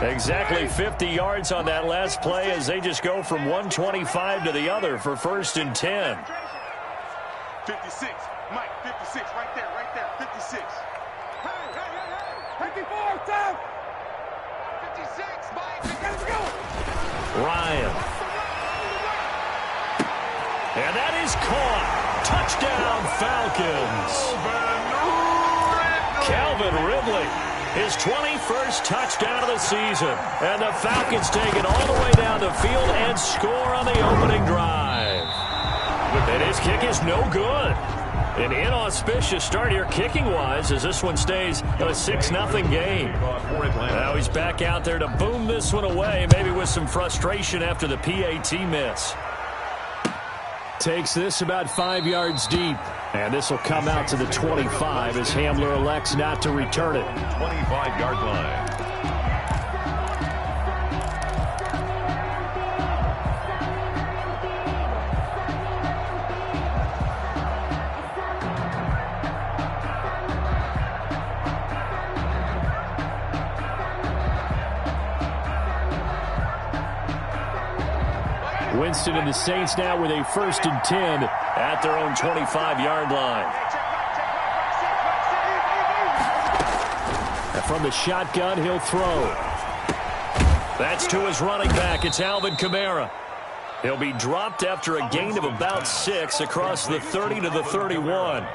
Exactly 50 yards on that last play as they just go from 125 to the other for 1st and 10. 56. Mike, 56. Right there. 56. Hey. 54, down. 56, Mike. Let's go. Ryan. And that is caught. Touchdown, Falcons. Calvin Ridley, his 21st touchdown of the season. And the Falcons take it all the way down the field and score on the opening drive. And his kick is no good. An inauspicious start here kicking-wise as this one stays a 6-0 game. Now he's back out there to boom this one away, maybe with some frustration after the PAT miss. Takes this about 5 yards deep. And this will come out to the 25 as Hamler elects not to return it. 25-yard line. Winston and the Saints now with a 1st and 10 at their own 25-yard line. And from the shotgun, he'll throw. That's to his running back. It's Alvin Kamara. He'll be dropped after a gain of about 6 across the 30 to the 31.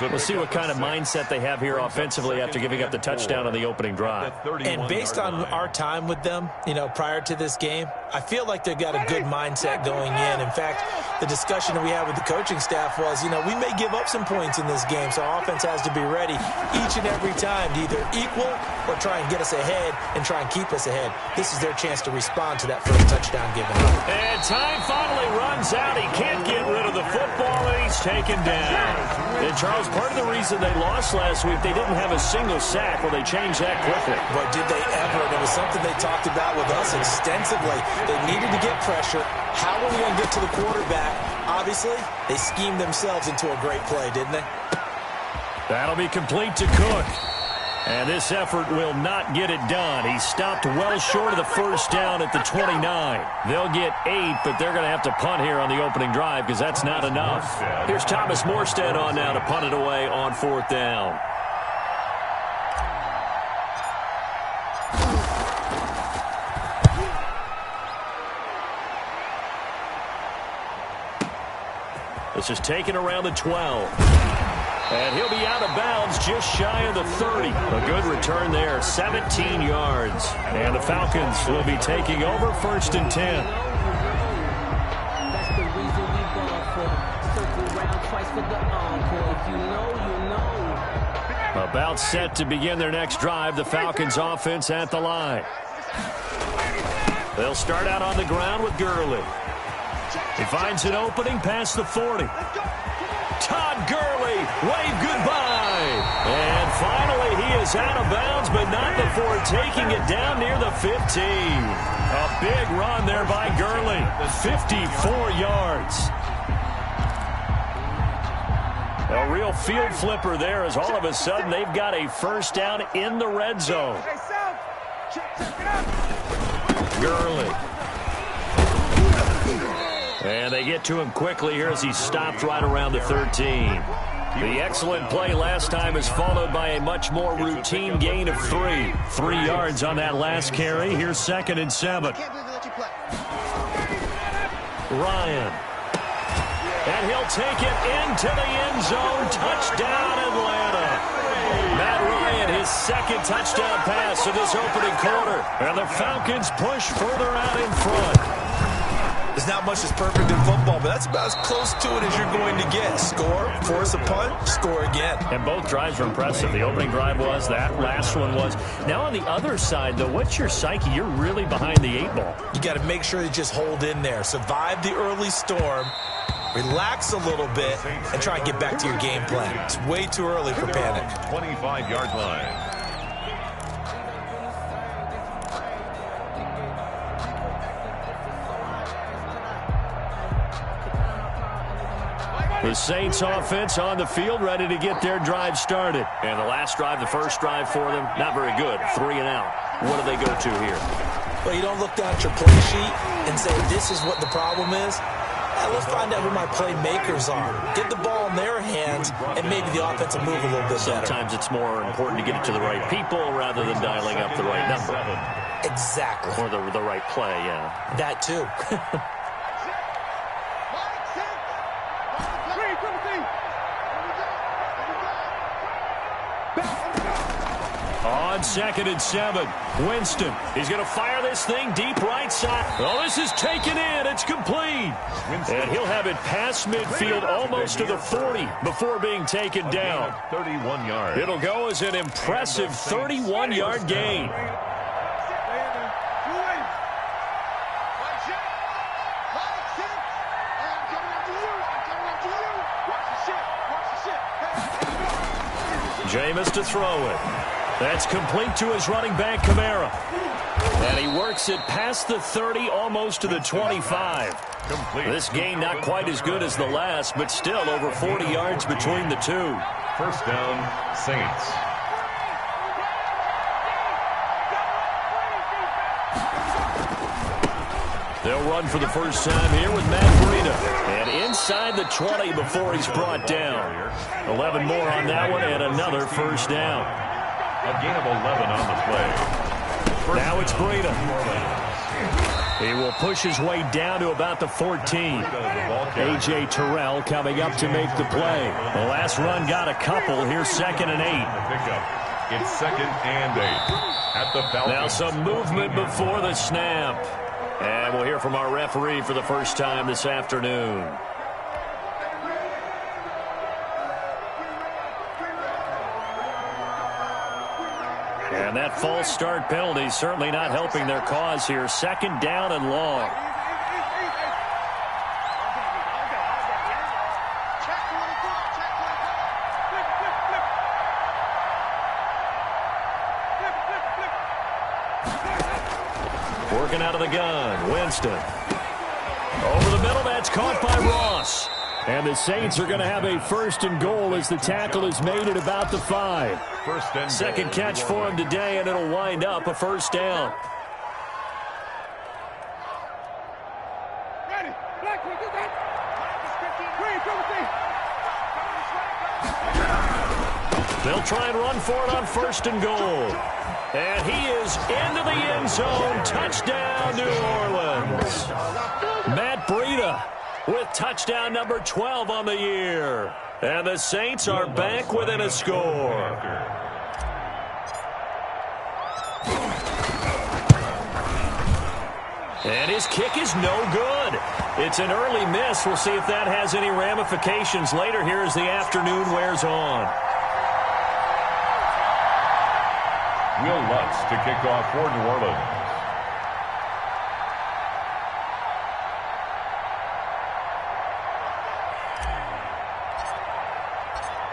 We'll see what kind of mindset they have here offensively after giving up the touchdown on the opening drive. And based on our time with them, prior to this game, I feel like they've got a good mindset going in. In fact, the discussion that we had with the coaching staff was, we may give up some points in this game, so our offense has to be ready each and every time to either equal or try and get us ahead and try and keep us ahead. This is their chance to respond to that first touchdown given up. And time finally runs out. He can't get rid of the football, and he's taken down. And Charles, part of the reason they lost last week, they didn't have a single sack. Well, they changed that quickly. But did they ever? And it was something they talked about with us extensively. They needed to get pressure. How are we going to get to the quarterback? Obviously, they schemed themselves into a great play, didn't they? That'll be complete to Cook. And this effort will not get it done. He stopped well short of the first down at the 29. They'll get 8, but they're going to have to punt here on the opening drive because that's not enough. Here's Thomas Morstead on now to punt it away on 4th down. This is taken around the 12. And he'll be out of bounds just shy of the 30. A good return there, 17 yards. And the Falcons will be taking over 1st and 10. That's the reason we ball for. Circle round twice for the encore. If you know, you know. About set to begin their next drive, the Falcons offense at the line. They'll start out on the ground with Gurley. He finds an opening past the 40. Todd Gurley, wave goodbye. And finally, he is out of bounds, but not before taking it down near the 15. A big run there by Gurley, 54 yards. A real field flipper there as all of a sudden they've got a first down in the red zone. Gurley. And they get to him quickly here as he stopped right around the 13. The excellent play last time is followed by a much more routine gain of 3. 3 yards on that last carry. Here's 2nd and 7. Ryan. And he'll take it into the end zone. Touchdown, Atlanta. Matt Ryan, his 2nd touchdown pass of this opening quarter. And the Falcons push further out in front. There's not much that's perfect in football, but that's about as close to it as you're going to get. Score, force a punt, score again. And both drives were impressive. The opening drive was, that last one was. Now on the other side, though, what's your psyche? You're really behind the 8 ball. You got to make sure you just hold in there. Survive the early storm, relax a little bit, and try and get back to your game plan. It's way too early for panic. 25-yard line. The Saints offense on the field, ready to get their drive started. And the last drive, the first drive for them, not very good. 3 and out. What do they go to here? Well, you don't look down at your play sheet and say, this is what the problem is. Let's find out who my playmakers are. Get the ball in their hands, and maybe the offense will move a little bit better. Sometimes it's more important to get it to the right people rather than dialing up the right number. Exactly. Or the right play, yeah. That too. On 2nd and 7, Winston. He's going to fire this thing deep right side. Oh, this is taken in. It's complete. And he'll have it past midfield almost to the 40 before being taken down. 31 yards. It'll go as an impressive 31-yard gain. Jameis to throw it. That's complete to his running back, Kamara. And he works it past the 30, almost to the 25. Complete. This game not quite as good as the last, but still over 40 yards between the two. First down, Saints. They'll run for the first time here with Matt Breida. And inside the 20 before he's brought down. 11 more on that one and another first down. A gain of 11 on the play. Now it's Breida. He will push his way down to about the 14. A.J. Terrell coming up to make the play. The last run got a couple. Here's 2nd and 8. It's 2nd and 8 at the Falcons. Now some movement before the snap. And we'll hear from our referee for the first time this afternoon. And that false start penalty certainly not helping their cause here. 2nd down and long. Working out of the gun, Winston. Over the middle, that's caught by Ross. And the Saints are going to have a 1st and goal as the tackle is made at about the 5. Second catch for him today, and it'll wind up a first down. They'll try and run for it on 1st and goal. And he is into the end zone. Touchdown, New Orleans. Matt Breida with touchdown number 12 on the year. And the Saints are back within a score. And his kick is no good. It's an early miss. We'll see if that has any ramifications later here as the afternoon wears on. Will Lutz to kick off for New Orleans.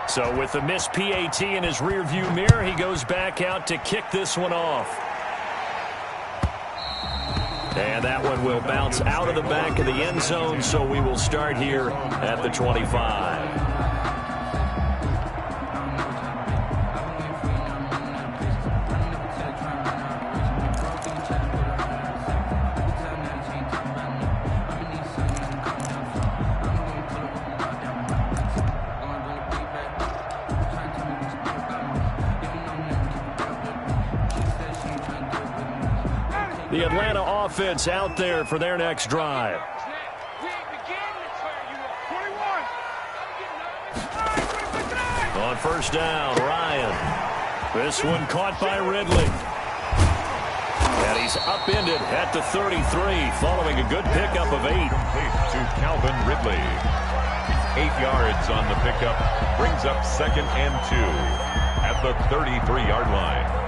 So with the missed PAT in his rearview mirror, he goes back out to kick this one off. And that one will bounce out of the back of the end zone, so we will start here at the 25. The Atlanta offense out there for their next drive. On 1st down, Ryan. This one caught by Ridley. And he's upended at the 33, following a good pickup of 8. Complete to Calvin Ridley. 8 yards on the pickup. Brings up 2nd and 2 at the 33-yard line.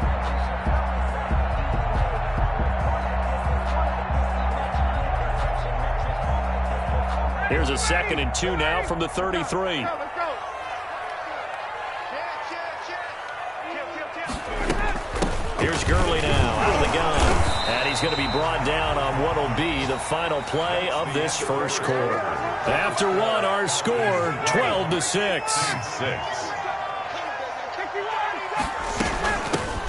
Here's a 2nd and 2 now from the 33. Here's Gurley now out of the gun. And he's going to be brought down on what will be the final play of this first quarter. After one, our score, 12-6.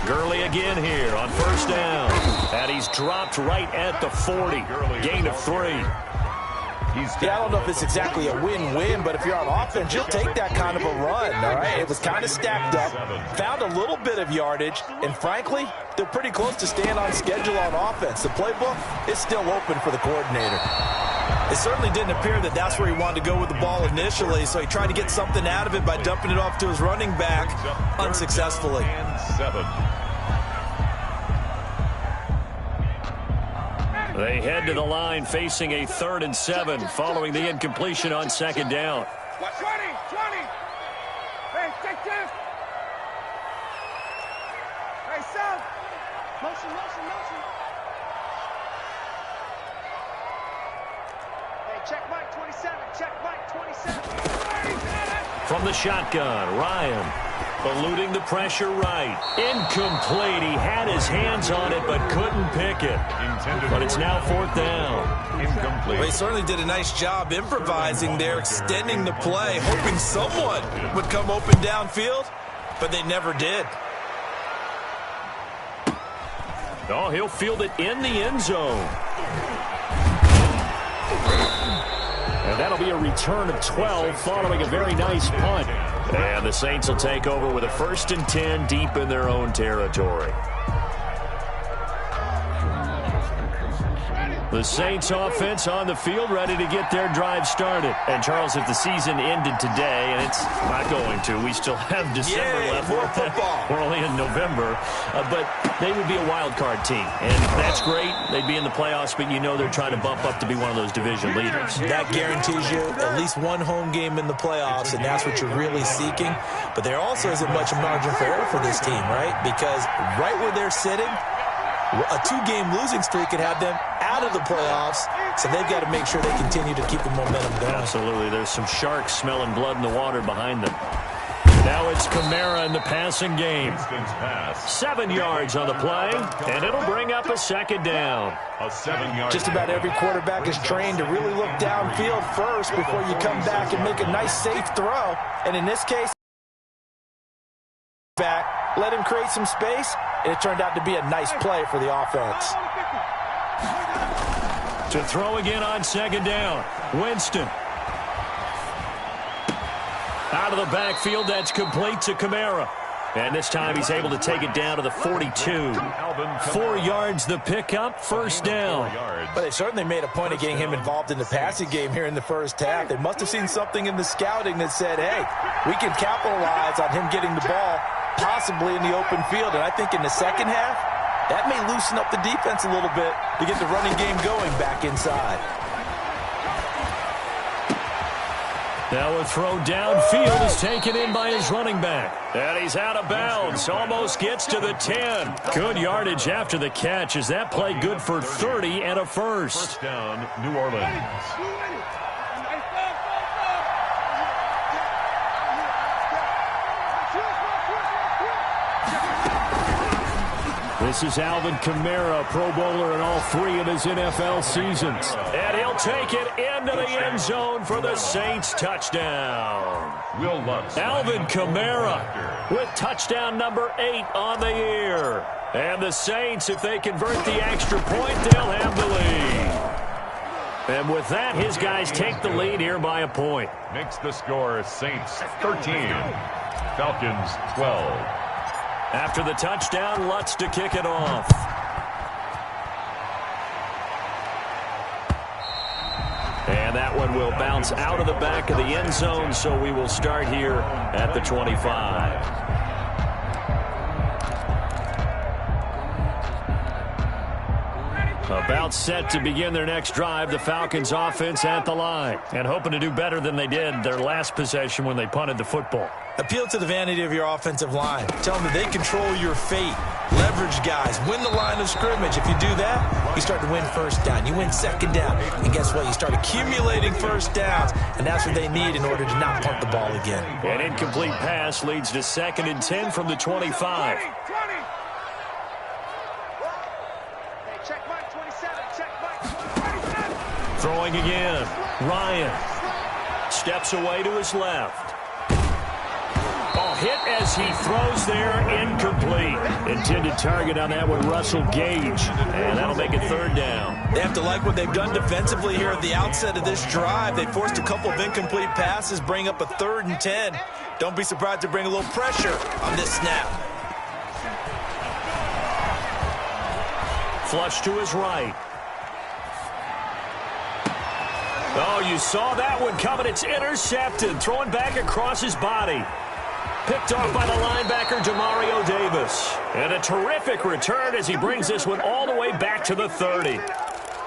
Gurley again here on first down. And he's dropped right at the 40. Gain of 3. Yeah, I don't know if it's exactly a win-win, but if you're on offense, you'll take that kind of a run, all right? It was kind of stacked up, found a little bit of yardage, and frankly, they're pretty close to staying on schedule on offense. The playbook is still open for the coordinator. It certainly didn't appear that that's where he wanted to go with the ball initially, so he tried to get something out of it by dumping it off to his running back unsuccessfully. They head to the line facing a 3rd and 7 following the incompletion on second down. 20. Hey, take this. Hey, Sam. Motion. Hey, check Mike 27. From the shotgun, Ryan eluding the pressure right. Incomplete. He had his hands on it but couldn't pick it. But it's now 4th down. Incomplete. Well, he certainly did a nice job improvising there, extending the play, hoping someone would come open downfield, but they never did. Oh, he'll field it in the end zone. And that'll be a return of 12 following a very nice punt. And the Saints will take over with a 1st and 10 deep in their own territory. The Saints offense on the field ready to get their drive started. And Charles, if the season ended today, and it's not going to, we still have December left. More football. We're only in November. But they would be a wild card team. And that's great. They'd be in the playoffs, but you know they're trying to bump up to be one of those division leaders. That guarantees you at least one home game in the playoffs, and that's what you're really seeking. But there also isn't much margin for error for this team, right? Because right where they're sitting, a 2-game losing streak could have them out of the playoffs, so they've got to make sure they continue to keep the momentum going. Absolutely. There's some sharks smelling blood in the water behind them. Now it's Kamara in the passing game. 7 yards on the play, and it'll bring up a 2nd down. A 7-yard. Just about every quarterback is trained to really look downfield first before you come back and make a nice, safe throw. And in this case, back, let him create some space, and it turned out to be a nice play for the offense. To throw again on 2nd down. Winston. Out of the backfield, that's complete to Kamara. And this time he's able to take it down to the 42. 4 yards the pickup, 1st down. But they certainly made a point of getting him involved in the passing game here in the first half. They must have seen something in the scouting that said, hey, we can capitalize on him getting the ball possibly in the open field. And I think in the second half, that may loosen up the defense a little bit to get the running game going back inside. Now a throw downfield is taken in by his running back. And he's out of bounds. Almost gets to the 10. Good yardage after the catch. Is that play good for 30 and a 1st? First down, New Orleans. This is Alvin Kamara, Pro Bowler in all 3 of his NFL seasons. And he'll take it into the end zone for the Saints touchdown. Will Lutz. Alvin Kamara with touchdown number 8 on the year. And the Saints, if they convert the extra point, they'll have the lead. And with that, his guys take the lead here by a point. Makes the score Saints 13, Falcons 12. After the touchdown, Lutz to kick it off. And that one will bounce out of the back of the end zone, so we will start here at the 25. About set to begin their next drive, the Falcons offense at the line. And hoping to do better than they did their last possession when they punted the football. Appeal to the vanity of your offensive line. Tell them that they control your fate. Leverage guys. Win the line of scrimmage. If you do that, you start to win first down. You win second down. And guess what? You start accumulating first downs. And that's what they need in order to not punt the ball again. An incomplete pass leads to 2nd and 10 from the 25. Hey, check Mike. Throwing again. Ryan steps away to his left. Oh, hit as he throws there, incomplete. Intended target on that one, Russell Gage. And that'll make it third down. They have to like what they've done defensively here at the outset of this drive. They forced a couple of incomplete passes, bring up a 3rd and 10. Don't be surprised to bring a little pressure on this snap. Flush to his right. Oh, you saw that one coming. It's intercepted. Throwing back across his body. Picked off by the linebacker, Demario Davis. And a terrific return as he brings this one all the way back to the 30.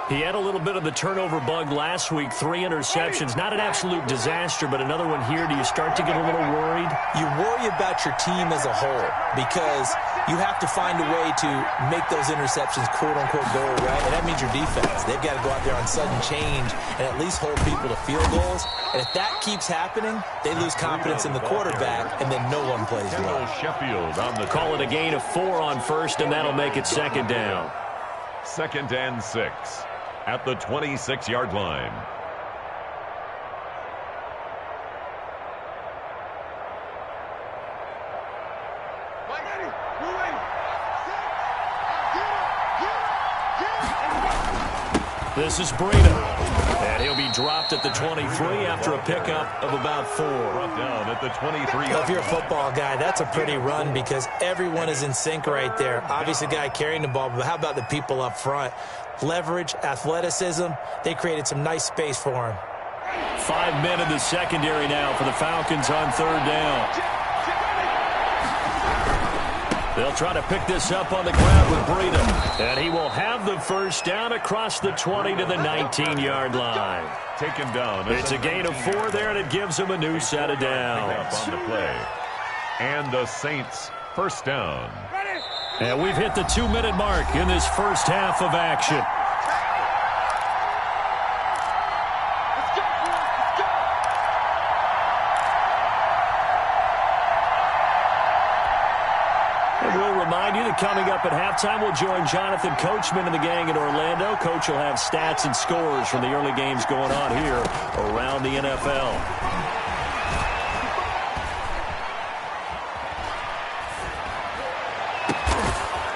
He had a little bit of the turnover bug last week, 3 interceptions. Not an absolute disaster, but another one here. Do you start to get a little worried? You worry about your team as a whole because you have to find a way to make those interceptions, quote-unquote, go away, and that means your defense. They've got to go out there on sudden change and at least hold people to field goals. And if that keeps happening, they lose confidence in the quarterback, and then no one plays well. Sheffield on the Call it a gain of 4 on first, and that'll make it second down. 2nd and 6 at the 26-yard line. This is Breida, and he'll be dropped at the 23 after a pickup of about 4. Brought down at the 23. Well, if you're a football guy, that's a pretty run because everyone is in sync right there. Obviously, the guy carrying the ball, but how about the people up front? Leverage, athleticism, they created some nice space for him. 5 men in the secondary now for the Falcons on 3rd down. They'll try to pick this up on the ground with Breida. And he will have the first down across the 20 to the 19-yard line. Taken down. It's a gain of 4 there, and it gives him a new set of downs. On the play. And the Saints first down. And we've hit the 2-minute mark in this first half of action. We'll remind you that coming up at halftime, we'll join Jonathan Coachman and the gang in Orlando. Coach will have stats and scores from the early games going on here around the NFL.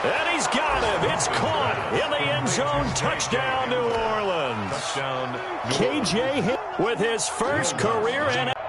And he's got him. It's caught in the end zone. Touchdown, New Orleans. Touchdown. KJ with his first career NFL.